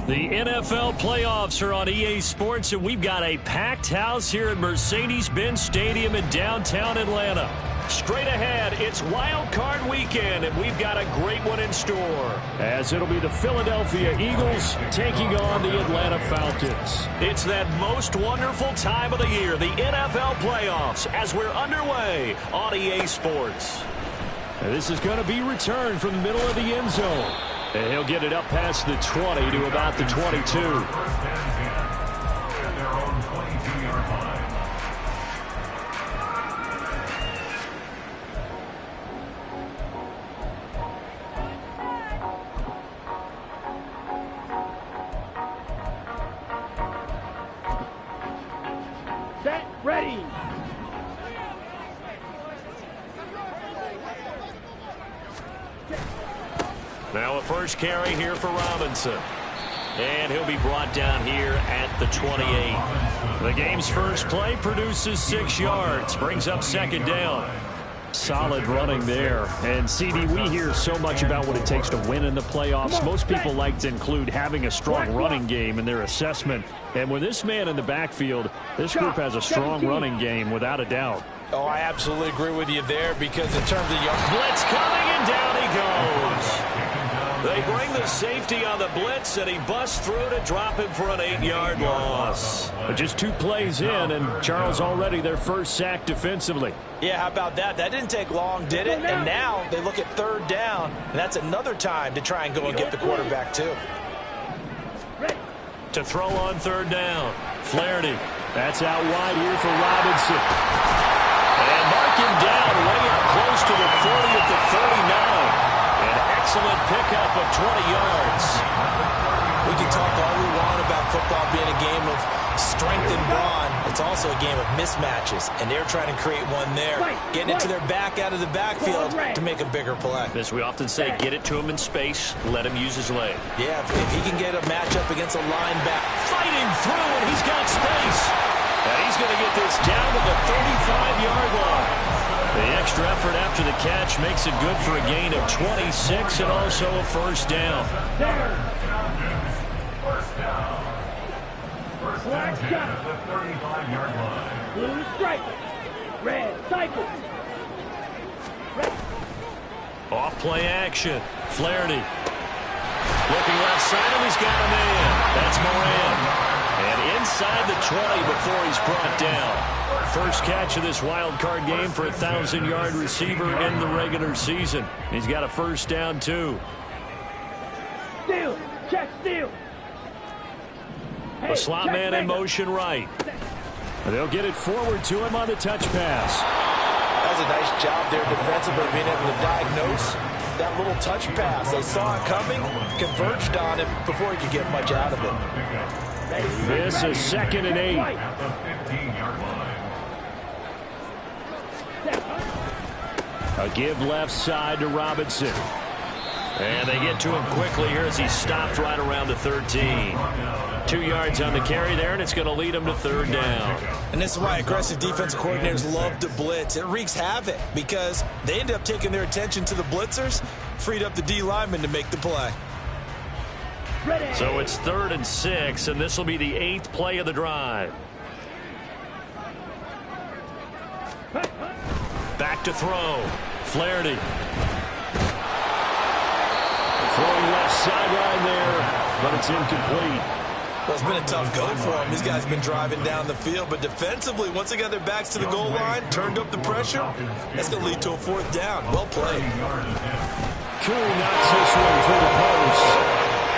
The NFL playoffs are on EA Sports, and we've got a packed house here at Mercedes-Benz Stadium in downtown Atlanta. Straight ahead, it's Wild Card weekend, and we've got a great one in store, as it'll be the Philadelphia Eagles taking on the Atlanta Falcons. It's that most wonderful time of the year, the NFL playoffs, as we're underway on EA Sports. And this is going to be returned from the middle of the end zone. And he'll get it up past the 20 to about the 22. Set, ready. Now a first carry here for Robinson. And he'll be brought down here at the 28. The game's first play produces 6 yards, brings up second down. Solid running there. And, CD, we hear so much about what it takes to win in the playoffs. Most people like to include having a strong running game in their assessment. And with this man in the backfield, this group has a strong running game, without a doubt. Oh, I absolutely agree with you there, because in terms of yards, blitz coming, and down he goes. They bring the safety on the blitz, and he busts through to drop him for an 8-yard loss. But just 2 plays in, and Charles already their first sack defensively. Yeah, how about that? That didn't take long, did it? And now they look at third down, and that's another time to try and go and get the quarterback too. To throw on third down, Flaherty. That's out wide here for Robinson. And mark him down way up close to the 40 at the 39. An excellent pickup of 20 yards. We can talk all we want about football being a game of strength and brawn. It's also a game of mismatches, and they're trying to create one there, getting it to their back out of the backfield to make a bigger play. As we often say, get it to him in space, let him use his leg. Yeah, if he can get a matchup against a linebacker. Fighting through, and he's got space. And he's going to get this down to the 35-yard line. The extra effort after the catch makes it good for a gain of 26 and also a first down. First down. First down at the 35-yard line. Blue stripe. Red cycle. Off play action. Flaherty. Looking left side, and he's got a man. That's Moran. And inside the 20 before he's brought down. First catch of this wild card game for a 1,000-yard receiver in the regular season. He's got a first down, too. Steal. Check steal. The slot man in motion right. They'll get it forward to him on the touch pass. That was a nice job there defensively, being able to diagnose that little touch pass. They saw it coming, converged on it before he could get much out of it. This is 2nd and 8. A give left side to Robinson. And they get to him quickly here as he stopped right around the 13. 2 yards on the carry there, and it's going to lead him to third down. And this is why aggressive defensive coordinators love to blitz. It wreaks havoc because they end up taking their attention to the blitzers, freed up the D lineman to make the play. So it's 3rd and 6, and this will be the 8th play of the drive. Back to throw. Flaherty. Throwing left sideline there, but it's incomplete. Well, it's been a tough go for them. These guys have been driving down the field, but defensively, once they got their backs to the goal line, turned up the pressure, that's going to lead to a 4th down. Well played. Cool knocks this one for the post.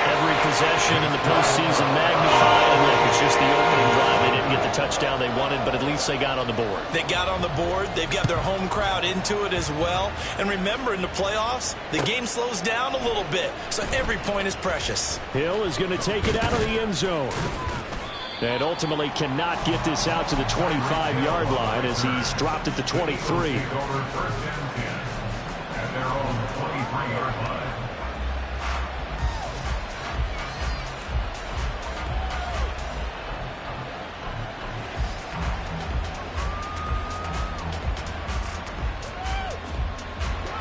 Every possession in the postseason magnified, and look, it's just the opening drive. They didn't get the touchdown they wanted, but at least they got on the board. They got on the board. They've got their home crowd into it as well. And remember, in the playoffs, the game slows down a little bit, so every point is precious. Hill is going to take it out of the end zone. And ultimately cannot get this out to the 25-yard line as he's dropped at the 23.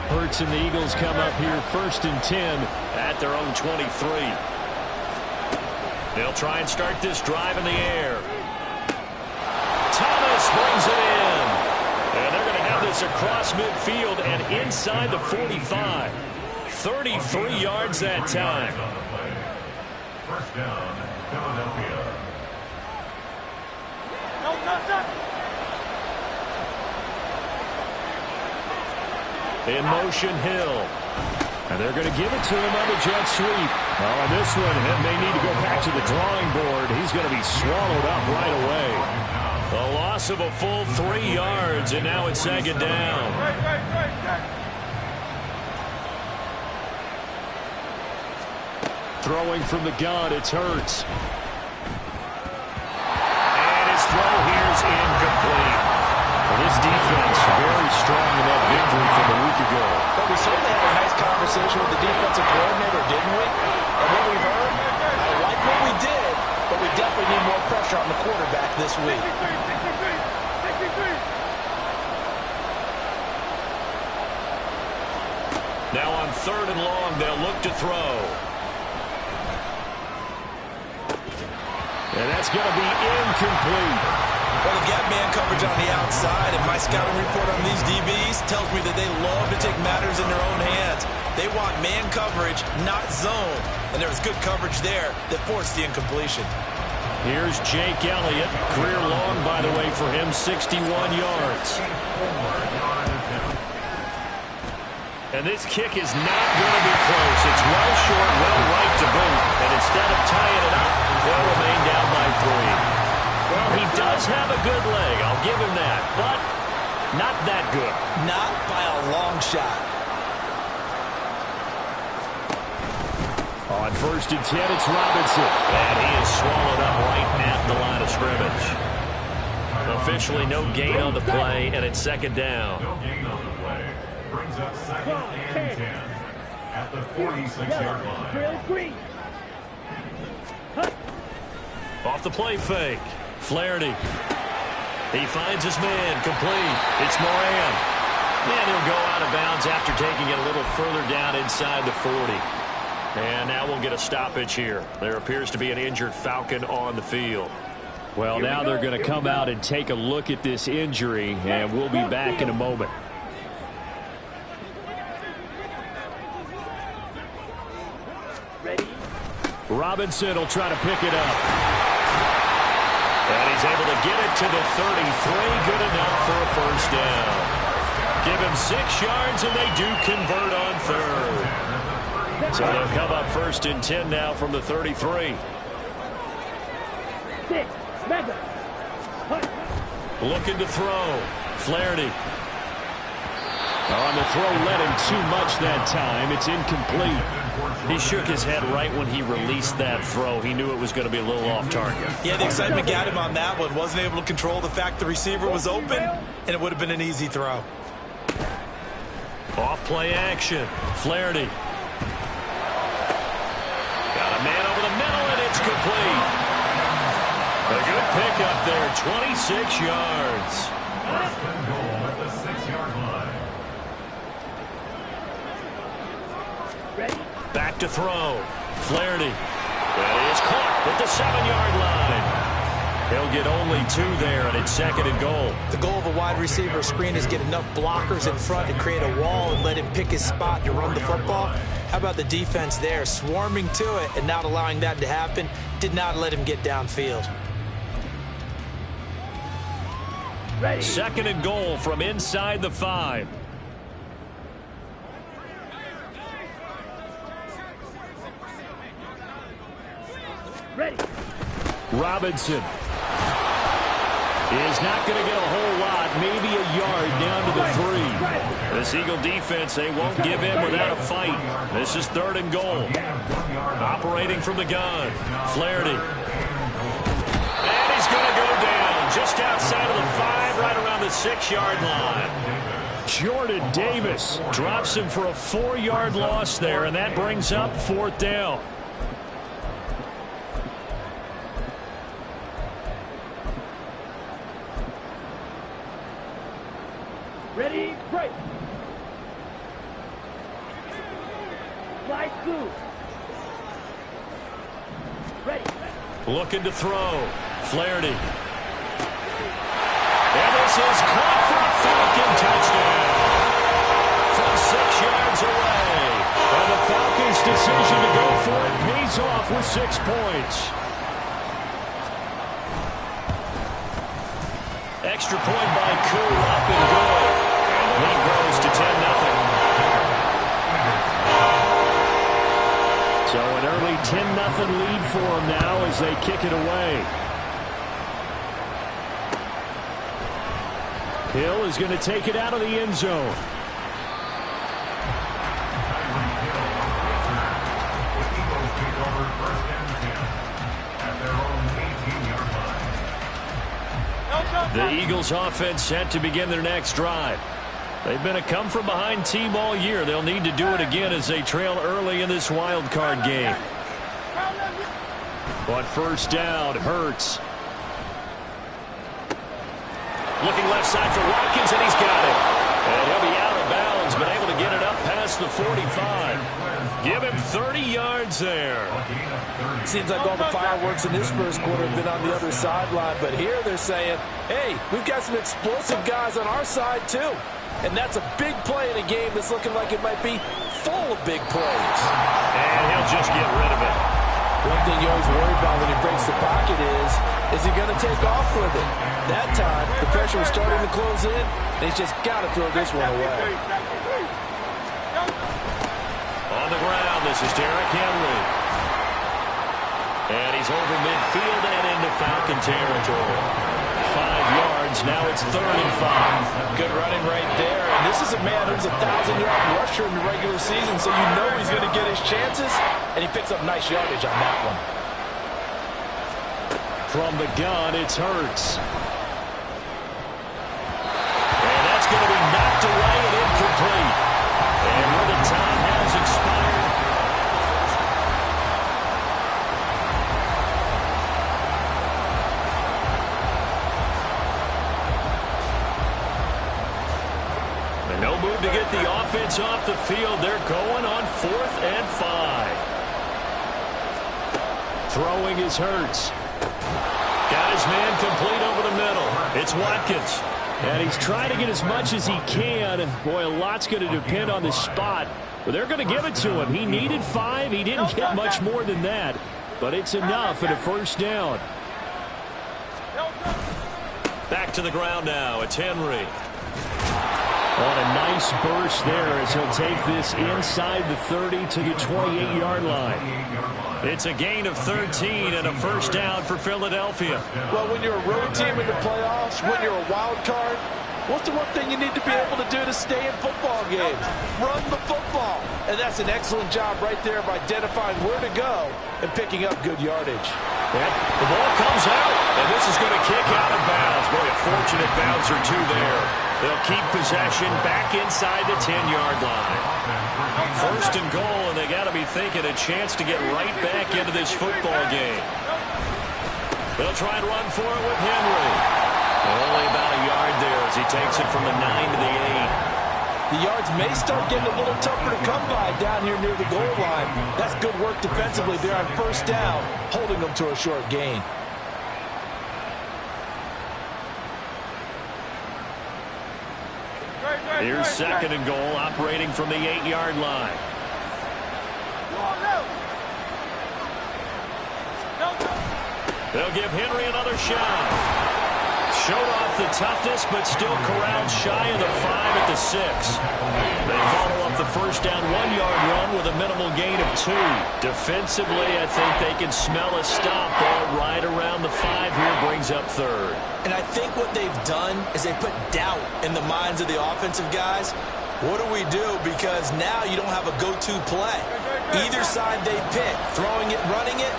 Hurts and the Eagles come up here 1st and 10 at their own 23. They'll try and start this drive in the air. Thomas brings it in. And they're going to have this across midfield and inside the 45. 33 yards that time. First down, Philadelphia. In motion, Hill. And they're going to give it to him on the jet sweep. Well, on this one, he may need to go back to the drawing board. He's going to be swallowed up right away. A loss of a full 3 yards, and now it's second down. Throwing from the gun, it's Hurts. And his throw here's incomplete. Well, this defense very strong in that victory from a week ago. But we certainly had a nice conversation with the defensive coordinator, didn't we? And what we heard, I like what we did, but we definitely need more pressure on the quarterback this week. Now on 3rd and long, they'll look to throw. And that's going to be incomplete. Well, they've got man coverage on the outside, and my scouting report on these DBs tells me that they love to take matters in their own hands. They want man coverage, not zone. And there was good coverage there that forced the incompletion. Here's Jake Elliott. Career long, by the way, for him, 61 yards. And this kick is not going to be close. It's well short, well right to boot. And instead of tying it up, they'll remain down by 3. Well, he does have a good leg. I'll give him that. But not that good. Not by a long shot. On 1st and 10, it's Robinson. And he is swallowed up right at the line of scrimmage. Officially no gain on the play, and it's second down. No gain on the play. Brings up 2nd and 10 at the 46-yard line. Off the play fake. Flaherty. He finds his man. Complete. It's Moran. And he'll go out of bounds after taking it a little further down inside the 40. And now we'll get a stoppage here. There appears to be an injured Falcon on the field. Well, now they're going to come out and take a look at this injury, and we'll be back in a moment. Robinson will try to pick it up. And he's able to get it to the 33. Good enough for a first down. Give him 6 yards, and they do convert on 3rd. So they'll come up 1st and 10 now from the 33. Looking to throw. Flaherty. On the throw, led him too much that time. It's incomplete. He shook his head right when he released that throw. He knew it was going to be a little off target. Yeah, the excitement got him on that one. Wasn't able to control the fact the receiver was open, and it would have been an easy throw. Off play action. Flaherty. Got a man over the middle, and it's complete. A good pickup there, 26 yards. First and goal at the 6-yard line. Back to throw. Flaherty. That is caught at the 7-yard line. He'll get only 2 there, and it's 2nd and goal. The goal of a wide receiver screen is get enough blockers in front to create a wall and let him pick his spot to run the football. How about the defense there, swarming to it and not allowing that to happen? Did not let him get downfield. 2nd and goal from inside the 5. Robinson is not going to get a whole lot, maybe a yard down to the 3. This Eagle defense, they won't give in without a fight. This is 3rd and goal. Operating from the gun. Flaherty. And he's going to go down just outside of the 5, right around the 6-yard line. Jordan Davis drops him for a 4-yard loss there, and that brings up 4th down. Ready, break. Slide through. Ready. Looking to throw. Flaherty. And this is caught for a Falcon touchdown. From 6 yards away. And the Falcons' decision to go for it pays off with 6 points. Extra point by Koo, up and good. Lead grows to 10-0. So an early 10-0 lead for them now as they kick it away. Hill is going to take it out of the end zone. The Eagles offense set to begin their next drive. They've been a come-from-behind team all year. They'll need to do it again as they trail early in this wild card game. But first down, Hurts. Looking left side for Watkins, and he's got it. And he'll be out of bounds, but able to get it up past the 45. Give him 30 yards there. Seems like all the fireworks in this first quarter have been on the other sideline, but here they're saying, hey, we've got some explosive guys on our side too. And that's a big play in a game that's looking like it might be full of big plays. And he'll just get rid of it. One thing you always worry about when he breaks the pocket is he going to take off with it? That time, the pressure was starting to close in, and he's just got to throw this one away. On the ground, this is Derrick Henry. And he's over midfield and into Falcon territory. 5 yards, now it's 3rd and 5. Good running right there. And this is a man who's a 1,000-yard rusher in the regular season, so you know he's going to get his chances, and he picks up nice yardage on that one. From the gun, it's Hurts. And that's going to be knocked away and incomplete. And where the time has expired. And no move to get the offense off the field. They're going on 4th and 5. Throwing is Hurts. Got his man complete over the middle. It's Watkins. And he's trying to get as much as he can. Boy, a lot's going to depend on the spot. But they're going to give it to him. He needed 5. He didn't get much more than that. But it's enough at a first down. Back to the ground now. It's Henry. On a nice burst there as he'll take this inside the 30 to the 28-yard line. It's a gain of 13 and a first down for Philadelphia. Well, when you're a road team in the playoffs, when you're a wild card, what's the one thing you need to be able to do to stay in football games? Run the football. And that's an excellent job right there of identifying where to go and picking up good yardage. Yep, the ball comes out, and this is going to kick out of bounds. Boy, a fortunate bounce or two there. They'll keep possession back inside the 10-yard line. First and goal, and they got to be thinking a chance to get right back into this football game. They'll try and run for it with Henry. Only about a yard there as he takes it from the 9 to the 8. The yards may start getting a little tougher to come by down here near the goal line. That's good work defensively there on first down, holding them to a short gain. Here's 2nd and goal, operating from the 8-yard line. They'll give Henry another shot. Showed off the toughness, but still corralled shy of the 5 at the 6. They follow up the first down 1-yard run with a minimal gain of 2. Defensively, I think they can smell a stop. Ball right around the 5 here, brings up 3rd. And I think what they've done is they put doubt in the minds of the offensive guys. What do we do? Because now you don't have a go-to play. Either side they pick, throwing it, running it,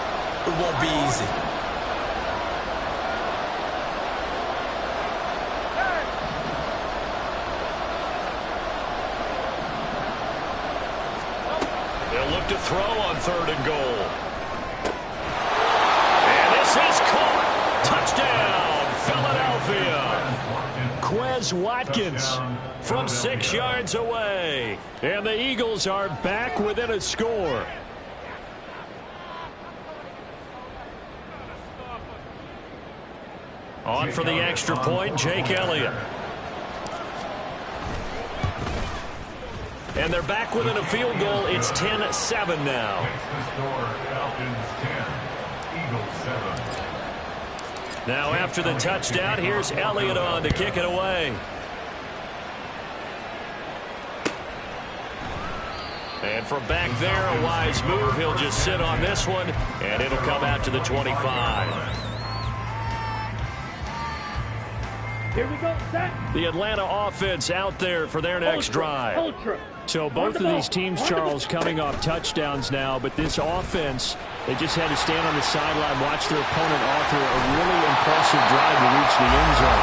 it won't be easy. Look to throw on 3rd and goal. And this is caught. Touchdown, Philadelphia. Quez Watkins from 6 yards away. And the Eagles are back within a score. On for the extra point, Jake Elliott. And they're back within a field goal. It's 10-7 now. Now after the touchdown, here's Elliott on to kick it away. And from back there, a wise move. He'll just sit on this one, and it'll come out to the 25. Here we go, set. The Atlanta offense out there for their next drive. Ultra. So both of these teams, Charles, coming off touchdowns now, but this offense, they just had to stand on the sideline, watch their opponent author a really impressive drive to reach the end zone.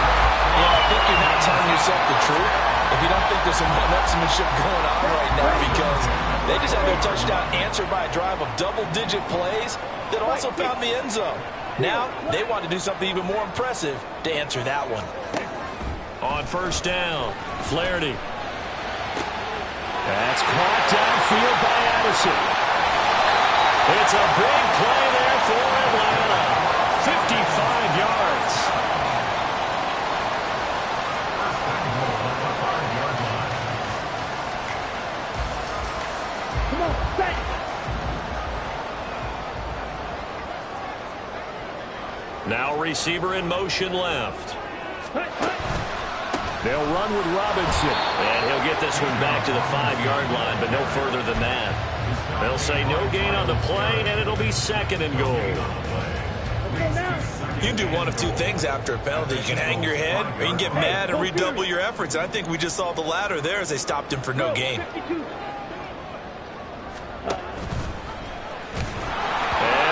Yeah, I think you're not telling yourself the truth if you don't think there's some one-upsmanship going on right now, because they just had their touchdown answered by a drive of double-digit plays that also found the end zone. Now they want to do something even more impressive to answer that one. On first down, Flaherty. That's caught downfield by Addison. It's a big play there for Atlanta. 55 yards. Come on, set. Now receiver in motion left. They'll run with Robinson. And he'll get this one back to the 5-yard line, but no further than that. They'll say no gain on the play, and it'll be second and goal. You can do one of two things after a penalty. You can hang your head, or you can get mad and redouble your efforts. I think we just saw the latter there as they stopped him for no gain. And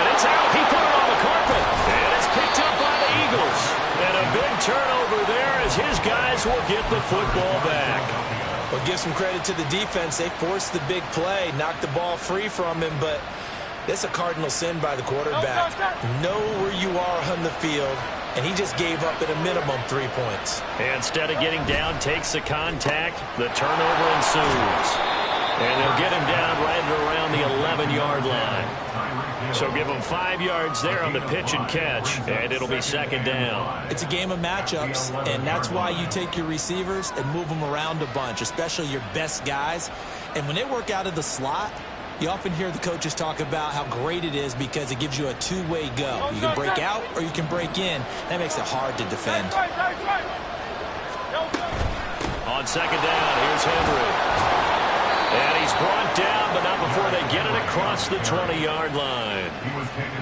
it's out. He put it on the carpet. And it's picked up by the Eagles. And a big turnover there as his guys will get the football back. Well, give some credit to the defense. They forced the big play, knocked the ball free from him, but that's a cardinal sin by the quarterback. Know where you are on the field, and he just gave up at a minimum 3 points. Instead of getting down, takes the contact. The turnover ensues. And they'll get him down right around the 11-yard line. So give him 5 yards there on the pitch and catch, and it'll be second down. It's a game of matchups, and that's why you take your receivers and move them around a bunch, especially your best guys. And when they work out of the slot, you often hear the coaches talk about how great it is because it gives you a two-way go. You can break out or you can break in. That makes it hard to defend. On second down, here's Henry. And he's brought down, but not before they get it across the 20-yard line.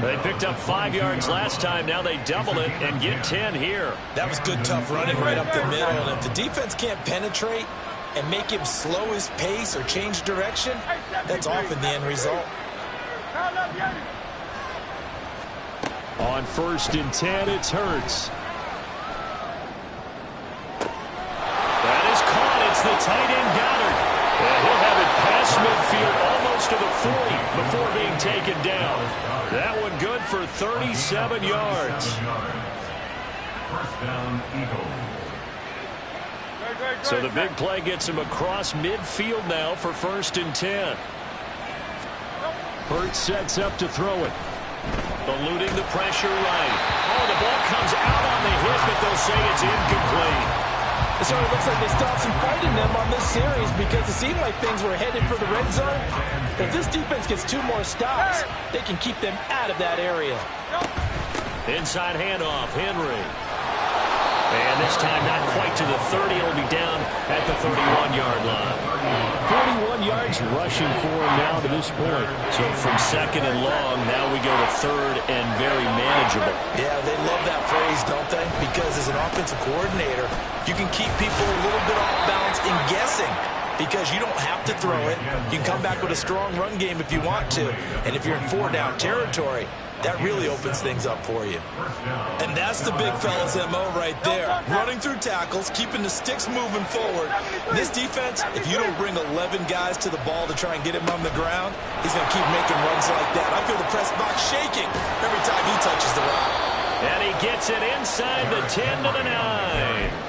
They picked up 5 yards last time. Now they double it and get 10 here. That was good, tough running right up the middle. And if the defense can't penetrate and make him slow his pace or change direction, that's often the end result. On first and 10, it's Hurts. That is caught. It's the tight end Goddard. And he'll have it past midfield almost to the 40 before being taken down. That one good for 37 yards. So the big play gets him across midfield now for first and 10. Hurts sets up to throw it. Eluding the pressure right. Oh, the ball comes out on the hit, but they'll say it's incomplete. It sort of looks like they stopped some fight in them on this series because it seemed like things were headed for the red zone. If this defense gets 2 more stops, they can keep them out of that area. Inside handoff, Henry. And this time not quite to the 30. It'll be down at the 31-yard line. 41 yards rushing for him now to this point. So from second and long, now we go to third and very manageable. Yeah, they love that phrase, don't they? Because as an offensive coordinator, you can keep people a little bit off balance in guessing because you don't have to throw it. You can come back with a strong run game if you want to. And if you're in 4-down territory, that really opens things up for you. And that's the big fella's MO right there. Running through tackles, keeping the sticks moving forward. This defense, if you don't bring 11 guys to the ball to try and get him on the ground, he's going to keep making runs like that. I feel the press box shaking every time he touches the rock. And he gets it inside the 10 to the 9.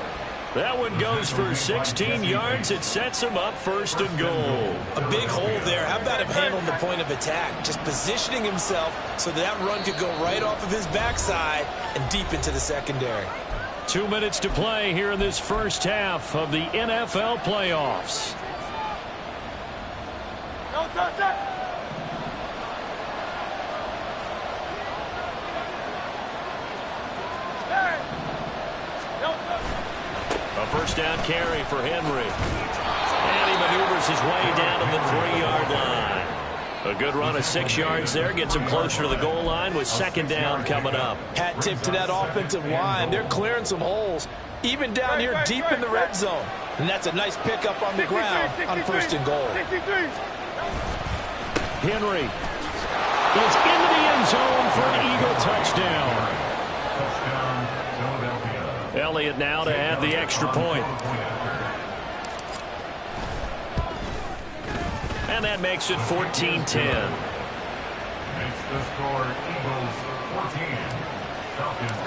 That one goes for 16 yards. It sets him up first and goal. A big hole there. How about him handling the point of attack? Just positioning himself so that run could go right off of his backside and deep into the secondary. 2 minutes to play here in this first half of the NFL playoffs. A first down carry for Henry. And he maneuvers his way down to the 3-yard line. A good run of 6 yards there. Gets him closer to the goal line with second down coming up. Hat tip to that offensive line. They're clearing some holes, even down here deep in the red zone. And that's a nice pickup on the ground on first and goal. Henry is into the end zone for an Eagle touchdown. Elliott now to add the extra point. And that makes it 14-10. Makes the score Eagles 14, Falcons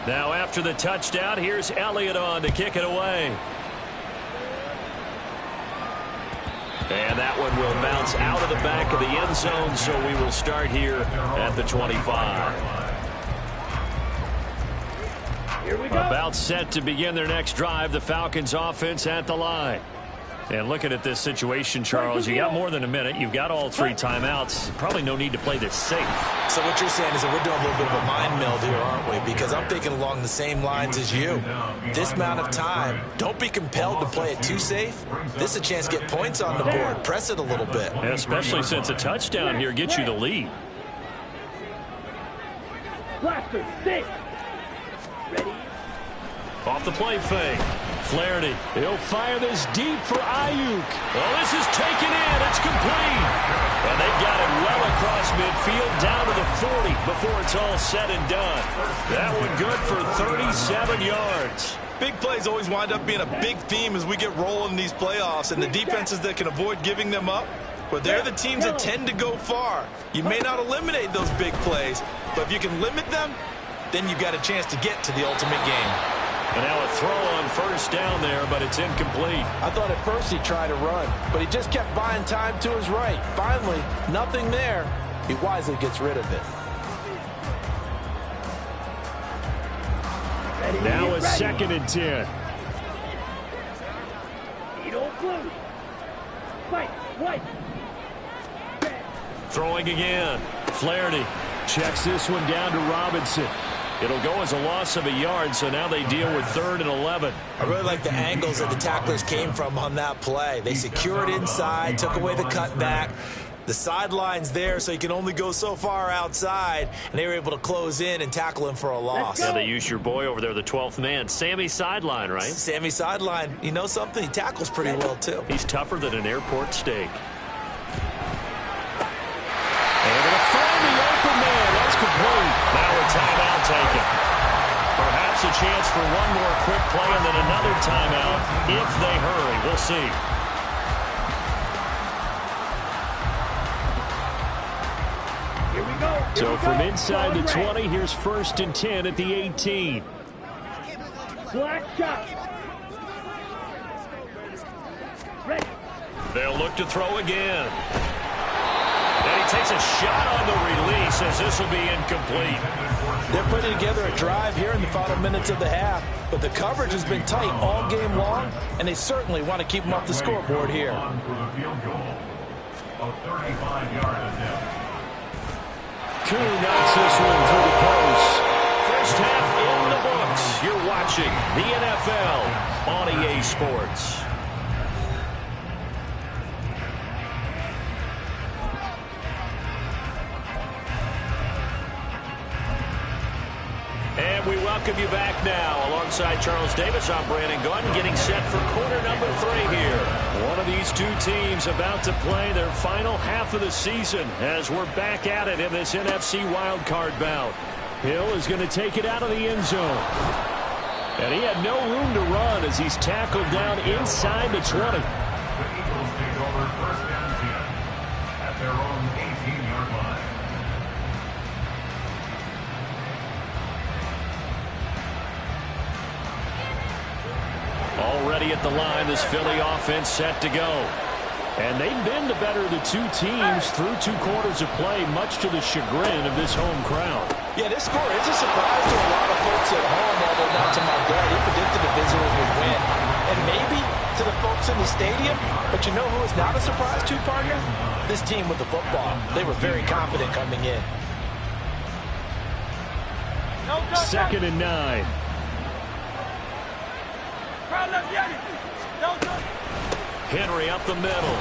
10. Now after the touchdown, here's Elliott on to kick it away. And that one will bounce out of the back of the end zone, so we will start here at the 25. Here we go. About set to begin their next drive, the Falcons offense at the line. And looking at this situation, Charles, you got more than a minute. You've got all 3 timeouts. Probably no need to play this safe. So what you're saying is that we're doing a little bit of a mind meld here, aren't we? Because I'm thinking along the same lines as you. This amount of time, don't be compelled to play it too safe. This is a chance to get points on the board. Press it a little bit. Yeah, especially since a touchdown here gets you the lead. Blaster, stick. Ready? Off the play fake. Flaherty. He'll fire this deep for Ayuk. Oh, this is taken in. It's complete. And they've got it well across midfield down to the 40 before it's all said and done. That one good for 37 yards. Big plays always wind up being a big theme as we get rolling in these playoffs, and the defenses that can avoid giving them up, but they're the teams that tend to go far. You may not eliminate those big plays, but if you can limit them, then you've got a chance to get to the ultimate game. And now a throw on first down there, but it's incomplete. I thought at first he tried to run, but he just kept buying time to his right. Finally, nothing there. He wisely gets rid of it. Now a 2nd and 10. Blue. Fight, white. Throwing again. Flaherty checks this one down to Robinson. It'll go as a loss of a yard, so now they deal with 3rd and 11. I really like the angles that the tacklers came from on that play. They secured inside, took away the cutback. The sideline's there, so you can only go so far outside, and they were able to close in and tackle him for a loss. Yeah, they used your boy over there, the 12th man, Sammy Sideline, right? Sammy Sideline, you know something? He tackles pretty well, too. He's tougher than an airport steak. And they're going to find the open man. That's complete. Now a timeout taken. Perhaps a chance for one more quick play and then another timeout if they hurry. We'll see. So from inside the 20, here's 1st and 10 at the 18. Black shot. Ready. They'll look to throw again. And he takes a shot on the release as this will be incomplete. They're putting together a drive here in the final minutes of the half, but the coverage has been tight all game long, and they certainly want to keep them off the scoreboard here. Kuhn knocks this one through the post. First half in the books. You're watching the NFL on EA Sports. And we welcome you back now. Alongside Charles Davis, I'm Brandon Gunn, getting set for quarter number 3 here. One of these two teams about to play their final half of the season as we're back at it in this NFC WildCard bout. Hill is going to take it out of the end zone. And he had no room to run as he's tackled down inside the 20. The Eagles take over 1st and 10 at their own 18-yard line. Already at the line, this Philly offense set to go. And they've been the better of the two teams through 2 quarters of play, much to the chagrin of this home crowd. Yeah, this score is a surprise to a lot of folks at home, although not to my dad. He predicted the visitors would win. And maybe to the folks in the stadium, but you know who is not a surprise to, partner? This team with the football. They were very confident coming in. 2nd and 9. Henry up the middle.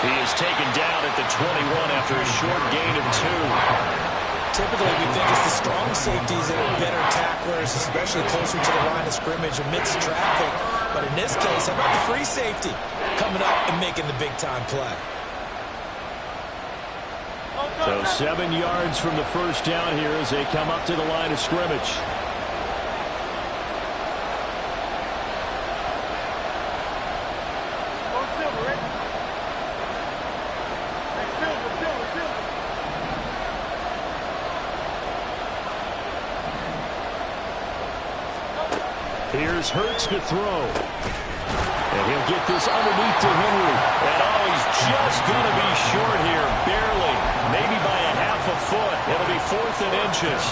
He is taken down at the 21 after a short gain of 2. Typically, we think it's the strong safeties that are better tacklers, especially closer to the line of scrimmage amidst traffic. But in this case, how about the free safety coming up and making the big-time play? So 7 yards from the first down here as they come up to the line of scrimmage. Here's Hurts to throw. And he'll get this underneath to Henry. And oh, he's just going to be short here, barely. Maybe by a half a foot. It'll be 4th and inches.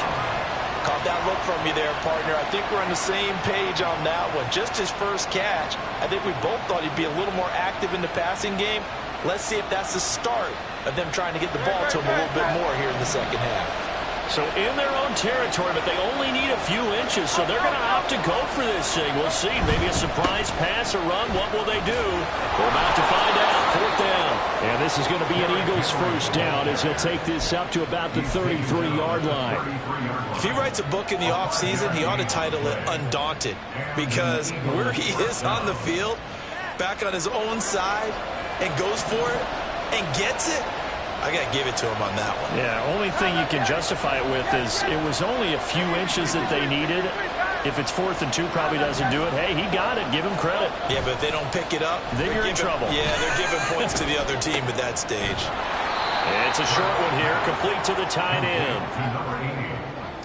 Caught that look from you there, partner. I think we're on the same page on that one. Just his first catch. I think we both thought he'd be a little more active in the passing game. Let's see if that's the start of them trying to get the ball to him a little bit more here in the second half. So in their own territory, but they only need a few inches, so they're going to opt to go for this thing. We'll see. Maybe a surprise pass or run. What will they do? We're about to find out. 4th down. And this is going to be an Eagles first down as he'll take this up to about the 33-yard line. If he writes a book in the offseason, he ought to title it Undaunted, because where he is on the field, back on his own side, and goes for it and gets it, I got to give it to him on that one. Yeah, only thing you can justify it with is it was only a few inches that they needed. If it's 4th and 2, probably doesn't do it. Hey, he got it. Give him credit. Yeah, but if they don't pick it up, then you're in trouble. Yeah, they're giving points to the other team at that stage. It's a short one here, complete to the tight end.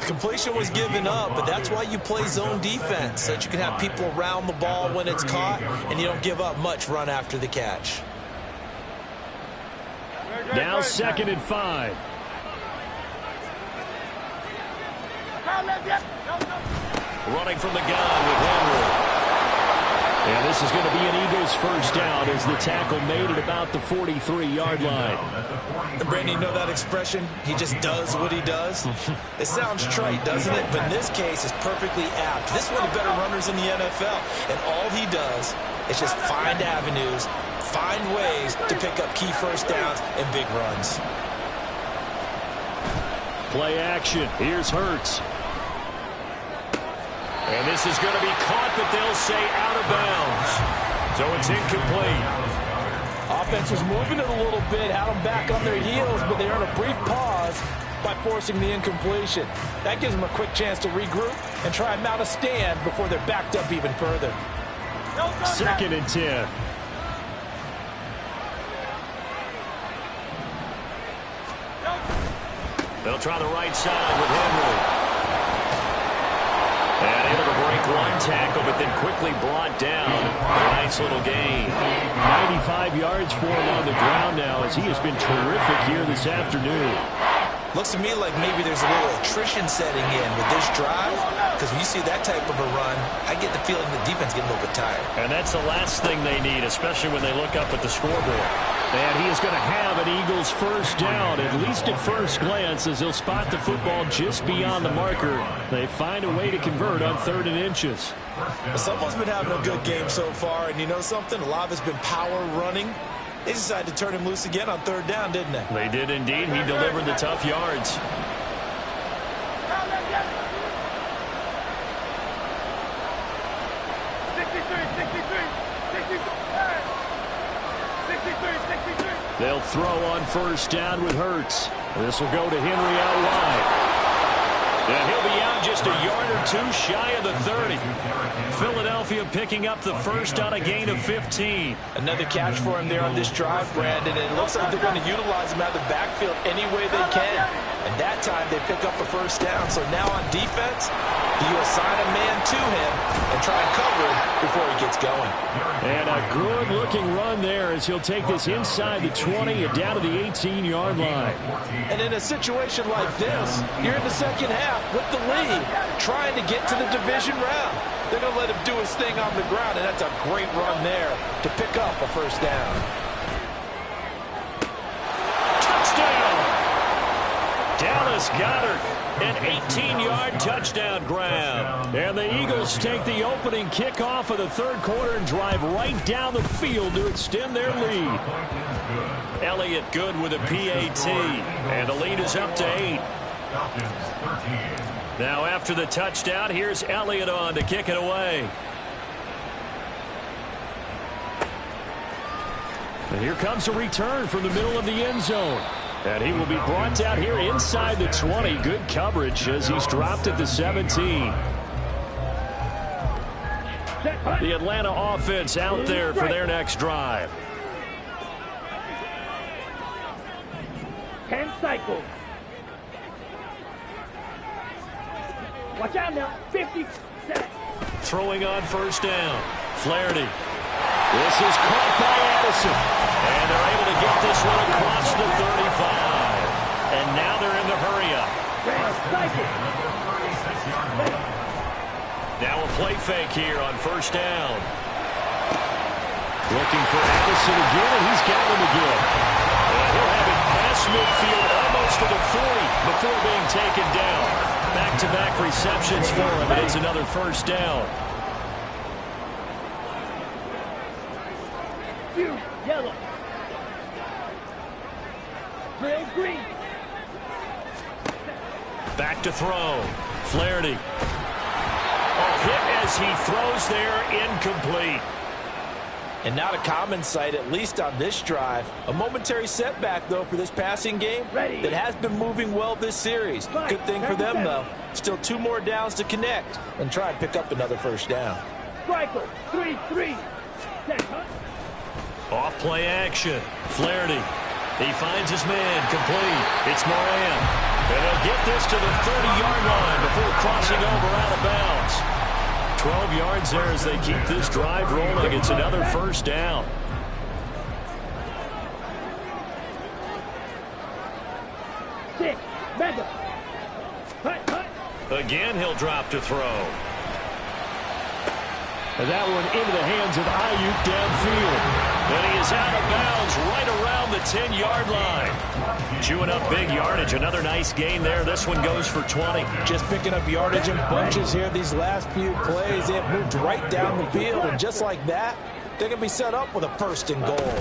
The completion was given up, but that's why you play zone defense, so that you can have people around the ball when it's caught, and you don't give up much run after the catch. Now 2nd and 5. Running from the gun with Henry. And this is going to be an Eagles first down as the tackle made at about the 43-yard line. And Brandon, you know that expression? He just does what he does? It sounds trite, doesn't it? But in this case, it's perfectly apt. This is one of the better runners in the NFL. And all he does is just find avenues, find ways to pick up key first downs and big runs. Play action. Here's Hurts. And this is going to be caught, but they'll say out of bounds. So it's incomplete. Offense was moving it a little bit, had them back on their heels, but they earned a brief pause by forcing the incompletion. That gives them a quick chance to regroup and try and mount a stand before they're backed up even further. 2nd and 10. They'll try the right side with Henry. And able to break one tackle, but then quickly brought down. A nice little gain. 95 yards for him on the ground now as he has been terrific here this afternoon. Looks to me like maybe there's a little attrition setting in with this drive, because when you see that type of a run, I get the feeling the defense getting a little bit tired. And that's the last thing they need, especially when they look up at the scoreboard. And he is going to have an Eagles first down, at least at first glance, as he'll spot the football just beyond the marker. They find a way to convert on 3rd and inches. Someone's been having a good game so far, and you know something? A lot of it's been power running. They decided to turn him loose again on 3rd down, didn't they? They did indeed. He delivered the tough yards. They'll throw on first down with Hurts. This will go to Henry out wide. And he'll be out just a yard or two shy of the 30. Philadelphia picking up the first on a gain of 15. Another catch for him there on this drive, Brandon, and it looks like they're going to utilize him out of the backfield any way they can. And that time they pick up a first down. So now on defense, you assign a man to him and try and cover him before he gets going. And a good-looking run there as he'll take this inside the 20 and down to the 18-yard line. And in a situation like this, you're in the second half with the lead, trying to get to the division round. They're going to let him do his thing on the ground, and that's a great run there to pick up a first down. Touchdown! Dallas Goedert, an 18-yard touchdown grab. And the Eagles take the opening kickoff of the third quarter and drive right down the field to extend their lead. Elliott good with a PAT, and the lead is up to 8. Now after the touchdown, here's Elliott on to kick it away. And here comes a return from the middle of the end zone. And he will be brought down here inside the 20. Good coverage as he's dropped at the 17. The Atlanta offense out there for their next drive. 10 cycles. Watch out now. 50. Throwing on first down. Flaherty. This is caught by Addison. And they're able to get this one across the 35. And now they're in the hurry-up. Now a play fake here on first down. Looking for Addison again, and he's got him again. And he'll have it past midfield almost to the 40 before being taken down. Back-to-back receptions for him, and it's another first down. Yellow. Red, green. Back to throw. Flaherty. A hit as he throws there, incomplete. And not a common sight, at least on this drive. A momentary setback, though, for this passing game that has been moving well this series. Good thing for them, though. Still 2 more downs to connect and try and pick up another first down. Striker, 3-3. Off play action. Flaherty. He finds his man complete. It's Moran. And he'll get this to the 30-yard line before crossing over out of bounds. 12 yards there as they keep this drive rolling. It's another first down. Again, he'll drop to throw. And that one into the hands of Ayuk downfield. And he is out of bounds right around the 10-yard line. Chewing up big yardage. Another nice gain there. This one goes for 20. Just picking up yardage in bunches here these last few plays. They have moved right down the field. And just like that, they're going to be set up with a first and goal.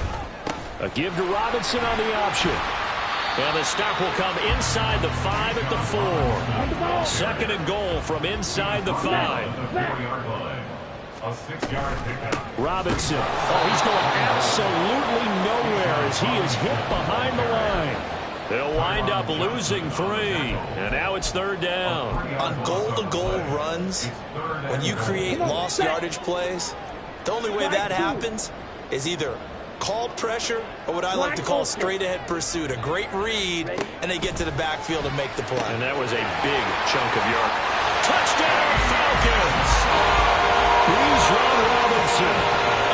A give to Robinson on the option. And the stop will come inside the 5 at the 4. Second and goal from inside the 5. A 6-yard pickup. Robinson. Oh, he's going absolutely nowhere as he is hit behind the line. They'll wind up losing 3. And now it's third down. On goal-to-goal runs, when you create lost yardage plays, the only way that happens is either called pressure or what I like to call straight-ahead pursuit. A great read, and they get to the backfield and make the play. And that was a big chunk of yard. Touchdown, Falcons! He's Ron Robinson.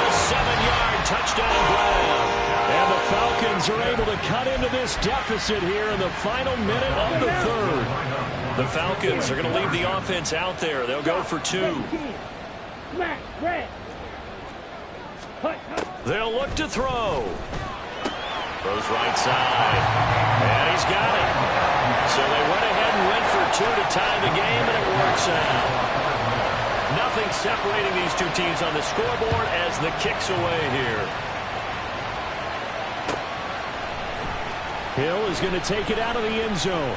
A 7-yard touchdown grab. And the Falcons are able to cut into this deficit here in the final minute of the third. The Falcons are going to leave the offense out there. They'll go for 2. They'll look to throw. Throws right side. And he's got it. So they went ahead and went for 2 to tie the game, and it works out. Nothing separating these two teams on the scoreboard as the kick's away here. Hill is going to take it out of the end zone.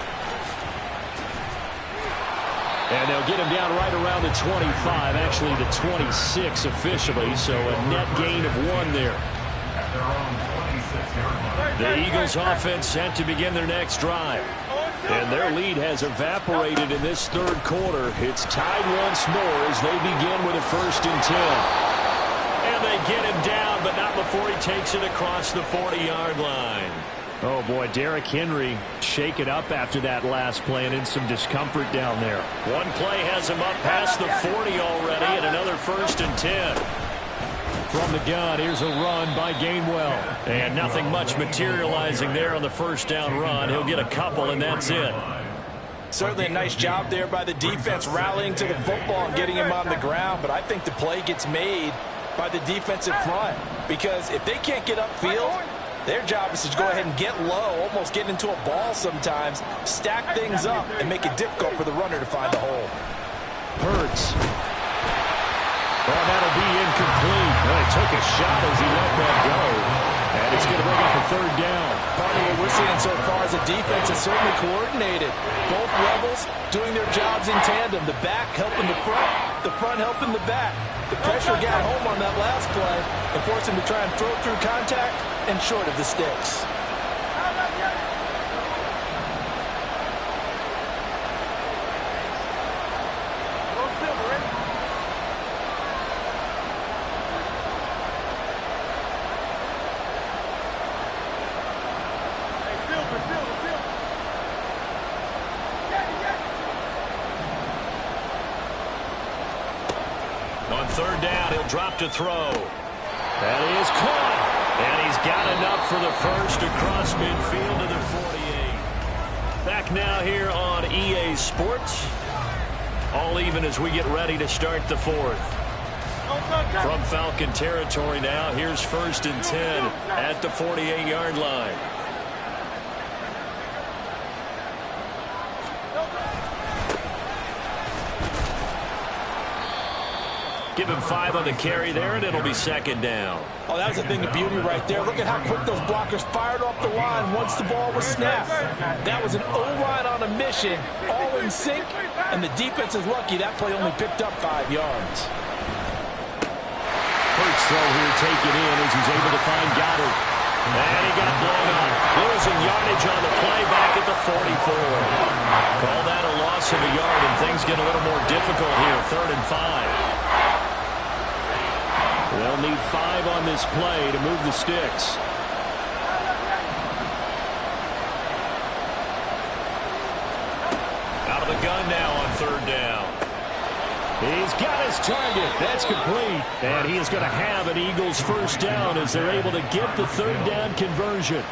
And they'll get him down right around the 25, actually the 26 officially, so a net gain of 1 there. The Eagles offense set to begin their next drive. And their lead has evaporated in this third quarter. It's tied once more as they begin with a 1st and 10. And they get him down, but not before he takes it across the 40-yard line. Oh, boy, Derrick Henry shaken up after that last play and in some discomfort down there. One play has him up past the 40 already, and another 1st and 10. From the gun, here's a run by Gainwell. And nothing much materializing there on the first down run. He'll get a couple, and that's it. Certainly a nice job there by the defense rallying to the football and getting him on the ground, but I think the play gets made by the defensive front because if they can't get upfield, their job is to go ahead and get low, almost get into a ball sometimes, stack things up, and make it difficult for the runner to find the hole. Hurts. Well, that'll be incomplete. Well, he took a shot as he let that go. And it's going to bring up a 3rd down. Part of what we're seeing so far is the defense is certainly coordinated. Both levels doing their jobs in tandem. The back helping the front helping the back. The pressure got home on that last play and forced him to try and throw through contact and short of the sticks. On 3rd down, he'll drop to throw. That is caught. And he's got enough for the first across midfield to the 48. Back now here on EA Sports. All even as we get ready to start the 4th. From Falcon territory now, here's 1st and 10 at the 48-yard line. Give him 5 on the carry there, and it'll be 2nd down. Oh, that was a thing of beauty right there. Look at how quick those blockers fired off the line once the ball was snapped. That was an O-line on a mission, all in sync, and the defense is lucky that play only picked up 5 yards. Hurts throw here taken in as he's able to find Goddard. And he got blown up. Losing yardage on the play back at the 44. Call that a loss of a yard, and things get a little more difficult here. 3rd and 5. They'll need 5 on this play to move the sticks. Out of the gun now on 3rd down. He's got his target. That's complete. And he is going to have an Eagles 1st down as they're able to get the 3rd down conversion.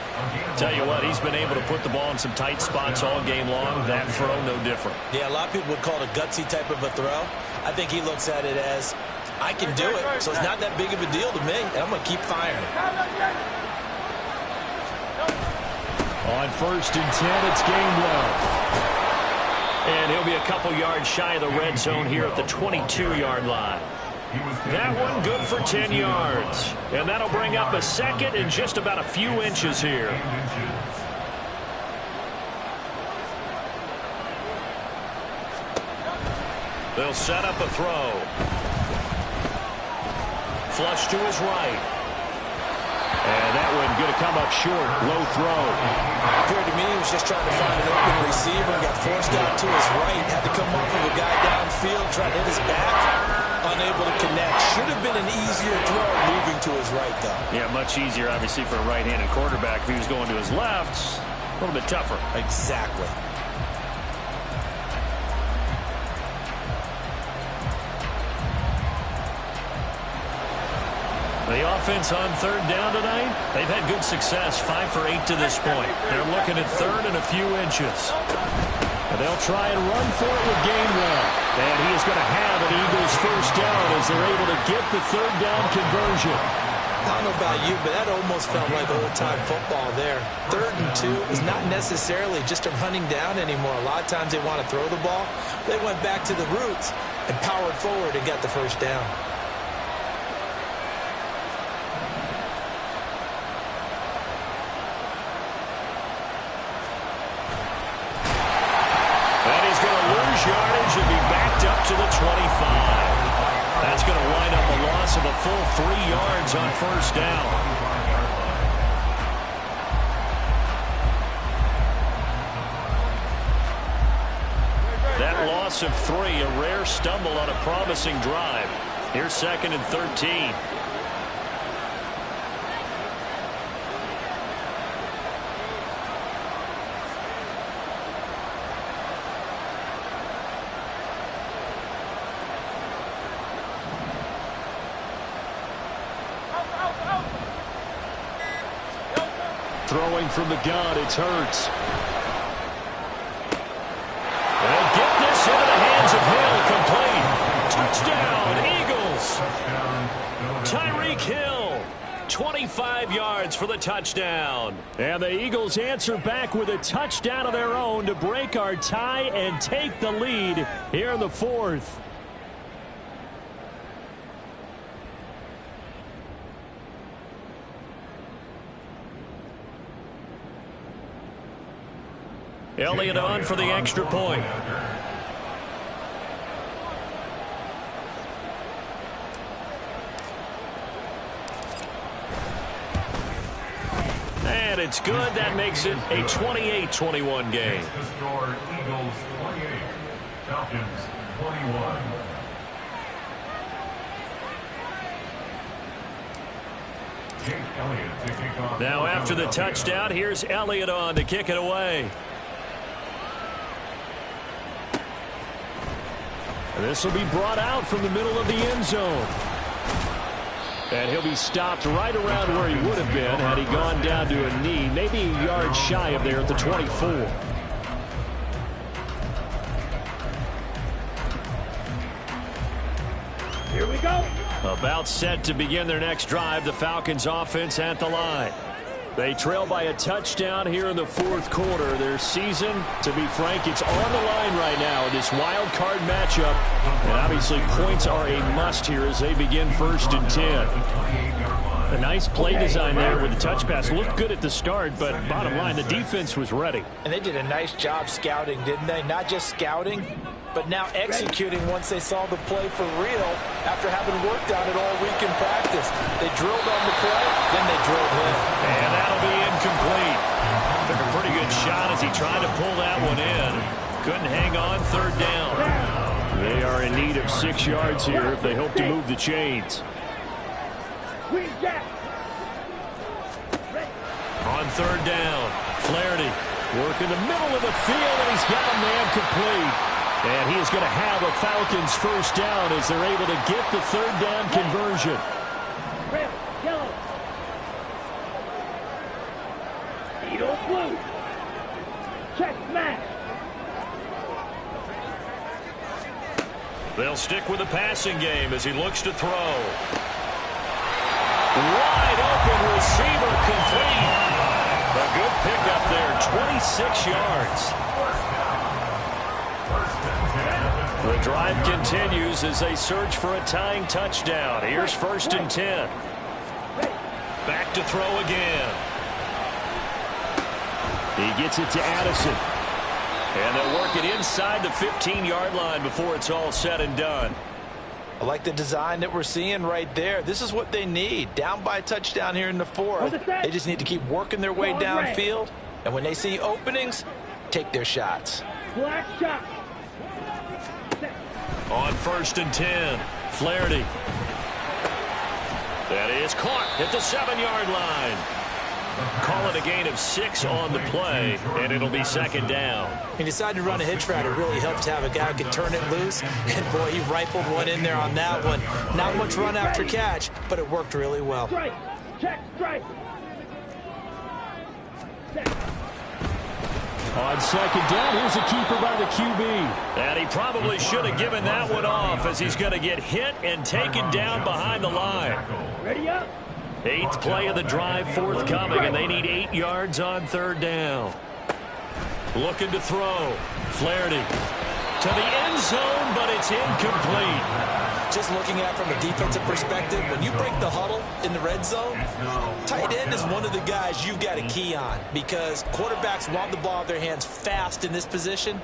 Tell you what, he's been able to put the ball in some tight spots all game long. That throw, no different. Yeah, a lot of people would call it a gutsy type of a throw. I think he looks at it as, I can do it, so it's not that big of a deal to me, and I'm going to keep firing. On 1st and 10, it's Gainwell. And he'll be a couple yards shy of the red zone here at the 22-yard line. That one good for 10 yards. And that'll bring up a 2nd and just about a few inches here. They'll set up a throw. Flush to his right. And that one going to come up short. Low throw. Appeared to me he was just trying to find an open receiver and got forced out to his right. Had to come off of a guy downfield, trying to hit his back. Unable to connect. Should have been an easier throw moving to his right, though. Yeah, much easier, obviously, for a right-handed quarterback. If he was going to his left, a little bit tougher. Exactly. The offense on 3rd down tonight, they've had good success, 5 for 8 to this point. They're looking at 3rd and a few inches. And they'll try and run for it with Gainwell. And he is going to have an Eagles 1st down as they're able to get the 3rd down conversion. I don't know about you, but that almost felt like old-time football there. 3rd and 2 is not necessarily just a running down anymore. A lot of times they want to throw the ball. They went back to the roots and powered forward and got the 1st down. Yardage and be backed up to the 25. That's going to wind up a loss of a full 3 yards on 1st down. That loss of 3, a rare stumble on a promising drive. Here's 2nd and 13. Throwing from the gun, it's Hurts. And get this into the hands of Hill. Complete. Touchdown, Eagles. Tyreek Hill. 25 yards for the touchdown. And the Eagles answer back with a touchdown of their own to break our tie and take the lead here in the fourth. Elliott on for the extra point. And it's good. That makes it a 28-21 game. The score, Eagles 28, Falcons 21. Now after the touchdown, here's Elliott on to kick it away. This will be brought out from the middle of the end zone. And he'll be stopped right around where he would have been had he gone down to a knee, maybe a yard shy of there at the 24. Here we go. About set to begin their next drive, the Falcons offense at the line. They trail by a touchdown here in the fourth quarter. Their season, to be frank, it's on the line right now in this wild card matchup. And obviously points are a must here as they begin 1st and 10. A nice play design there with the touch pass. Looked good at the start, but bottom line, the defense was ready. And they did a nice job scouting, didn't they? Not just scouting, but now executing once they saw the play for real after having worked on it all week in practice. They drilled on the play, then they drilled him. And that'll be incomplete. Took a pretty good shot as he tried to pull that one in. Couldn't hang on 3rd down. They are in need of 6 yards here if they hope to move the chains. On 3rd down, Flaherty working the middle of the field, and he's got a man complete. And he is going to have a Falcons 1st down as they're able to get the 3rd down conversion. Red, yellow. Eagle blue. Check smash. They'll stick with the passing game as he looks to throw. Wide open receiver complete. A good pickup there, 26 yards. The drive continues as they search for a tying touchdown. Here's 1st and 10. Back to throw again. He gets it to Addison. And they'll work it inside the 15-yard line before it's all said and done. I like the design that we're seeing right there. This is what they need. Down by a touchdown here in the 4th. They just need to keep working their way downfield. And when they see openings, take their shots. Black shot. On 1st and 10, Flaherty. That is caught at the 7-yard line. Call it a gain of 6 on the play, and it'll be 2nd down. He decided to run a hitch route. It really helps to have a guy who can turn it loose. And, boy, he rifled one in there on that one. Not much run after catch, but it worked really well. Strike. Check strike. On 2nd down, here's a keeper by the QB. And he probably should have given that one off as he's going to get hit and taken down behind the line. Ready up. 8th play of the drive forthcoming, and they need 8 yards on 3rd down. Looking to throw. Flaherty to the end zone, but it's incomplete. Just looking at it from a defensive perspective, when you break the huddle in the red zone, tight end is one of the guys you've got to key on because quarterbacks want the ball in their hands fast in this position,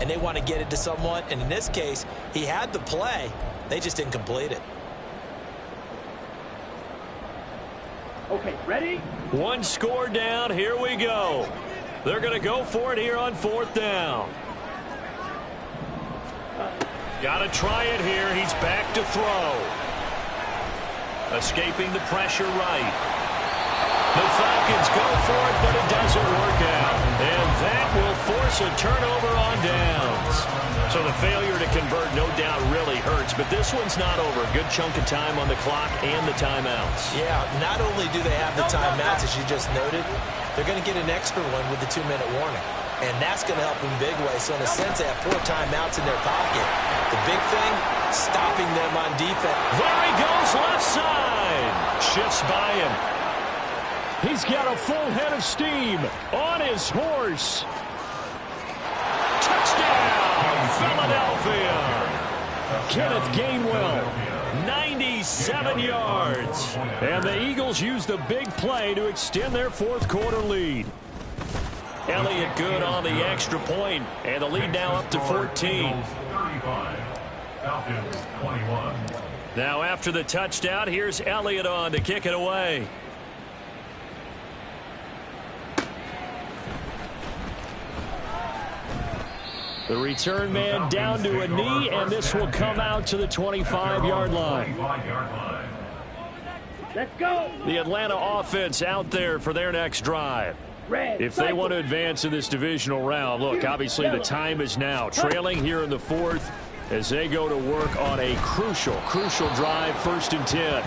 and they want to get it to someone. And in this case, he had the play. They just didn't complete it. Okay, ready? 1 score down. Here we go. They're going to go for it here on 4th down. Got to try it here. He's back to throw. Escaping the pressure right. The Falcons go for it, but it doesn't work out. And that will force a turnover on downs. So the failure to convert, no doubt, really hurts. But this one's not over. A good chunk of time on the clock and the timeouts. Yeah, not only do they have the timeouts, as you just noted, they're going to get an extra one with the 2-minute warning. And that's going to help in a big way. So in a sense, they have 4 timeouts in their pocket. The big thing, stopping them on defense. There he goes, left side. Shifts by him. He's got a full head of steam on his horse. Touchdown, Philadelphia. Kenneth Gainwell, 97 yards. And the Eagles use the big play to extend their fourth quarter lead. Elliott good on the extra point, and the lead now up to 14. Now after the touchdown, here's Elliott on to kick it away. The return man down to a knee, and this will come out to the 25-yard line. Let's go. The Atlanta offense out there for their next drive. If they want to advance in this divisional round, look, obviously the time is now. Trailing here in the fourth as they go to work on a crucial drive, 1st and 10.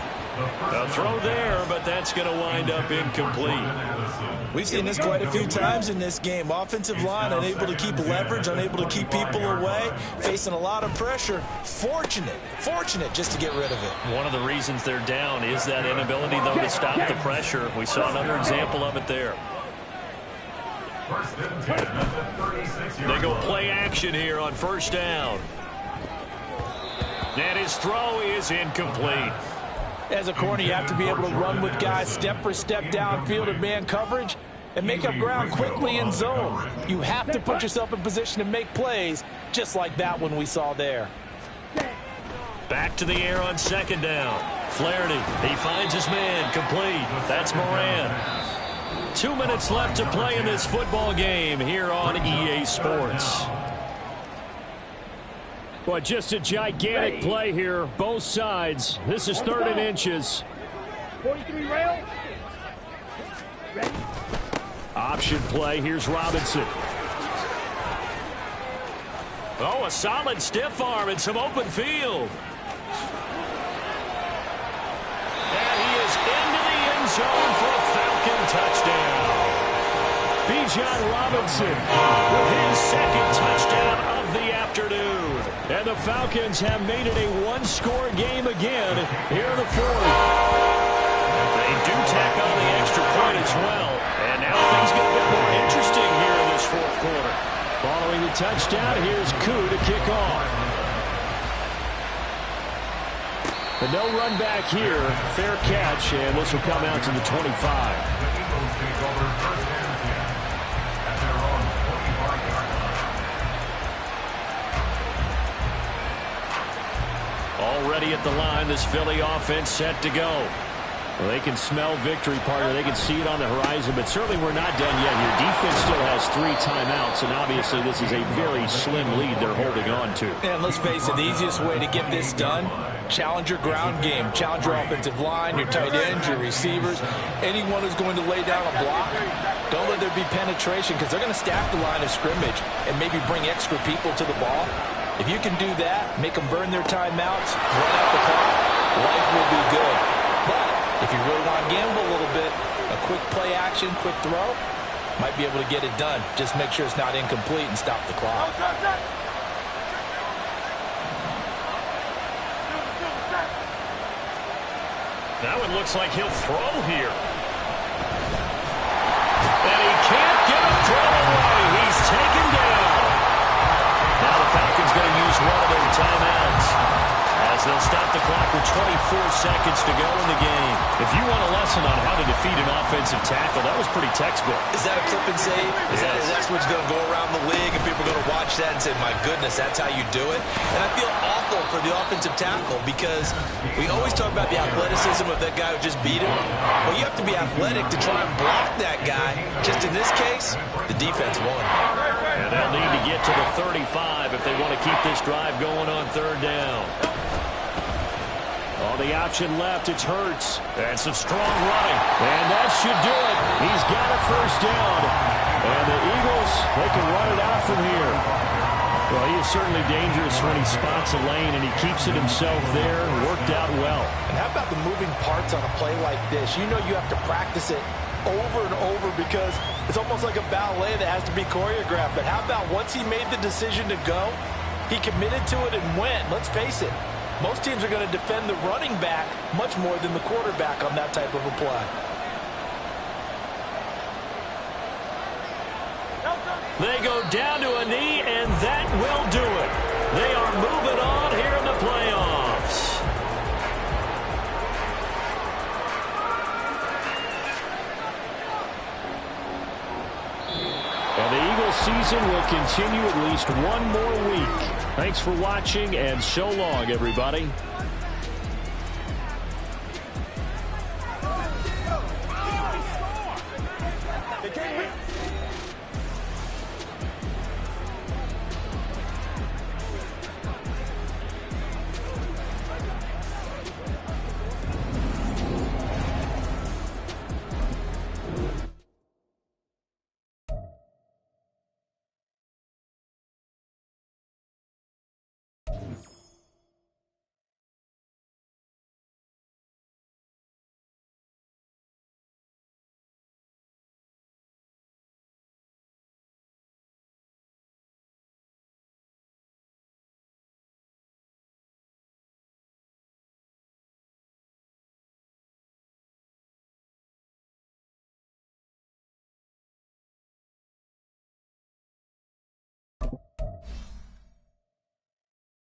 A throw there, but that's going to wind up incomplete. We've seen this quite a few times in this game. Offensive line unable to keep leverage, unable to keep people away, facing a lot of pressure. Fortunate just to get rid of it. One of the reasons they're down is that inability, though, to stop the pressure. We saw another example of it there. They go play action here on 1st down. And his throw is incomplete. As a corner, you have to be able to run with guys step for step downfield in man coverage and make up ground quickly in zone. You have to put yourself in position to make plays just like that one we saw there. Back to the air on 2nd down. Flaherty, he finds his man, complete. That's Moran. 2 minutes left to play in this football game here on EA Sports. Boy, just a gigantic play here, both sides. This is 3rd and inches. 43 rail. Ready. Option play. Here's Robinson. Oh, a solid stiff arm and some open field. And he is into the end zone for a Falcon touchdown. Bijan Robinson with his 2nd touchdown of the afternoon. And the Falcons have made it a 1-score game again here in the 4th. They do tack on the extra point as well. And now things get a bit more interesting here in this 4th quarter. Following the touchdown, here's Koo to kick off. But no run back here. Fair catch, and this will come out to the 25. Already at the line, this Philly offense set to go. Well, they can smell victory, partner. They can see it on the horizon, but certainly we're not done yet here. Defense still has 3 timeouts, and obviously this is a very slim lead they're holding on to. And let's face it, the easiest way to get this done, challenge your ground game. Challenge your offensive line, your tight ends, your receivers, anyone who's going to lay down a block. Don't let there be penetration because they're going to stack the line of scrimmage and maybe bring extra people to the ball. If you can do that, make them burn their timeouts, run out the clock, life will be good. But if you really want to gamble a little bit, a quick play action, quick throw, might be able to get it done. Just make sure it's not incomplete and stop the clock. That one looks like he'll throw here. And he can't get a throw away. He's taken down. Now the Falcons going to use one of their timeouts as they'll stop the clock with 24 seconds to go in the game. If you want a lesson on how to defeat an offensive tackle, that was pretty textbook. Is that a clip and save? Is that what's going to go around the league and people are going to watch that and say, my goodness, that's how you do it? And I feel awful for the offensive tackle because we always talk about the athleticism of that guy who just beat him. Well, you have to be athletic to try and block that guy. Just in this case, the defense won. And they'll need to get to the 35 if they want to keep this drive going on 3rd down. On the option left, it's Hurts. And some strong running. And that should do it. He's got a 1st down. And the Eagles, they can run it out from here. Well, he is certainly dangerous when he spots a lane, and he keeps it himself there. Worked out well. And how about the moving parts on a play like this? You know you have to practice it over and over because it's almost like a ballet that has to be choreographed. But how about once he made the decision to go, he committed to it and went. Let's face it, most teams are going to defend the running back much more than the quarterback on that type of a play. They go down to a knee, and that will do it. They are moving on here in the playoffs. And the Eagles season will continue at least one more week. Thanks for watching, and so long, everybody.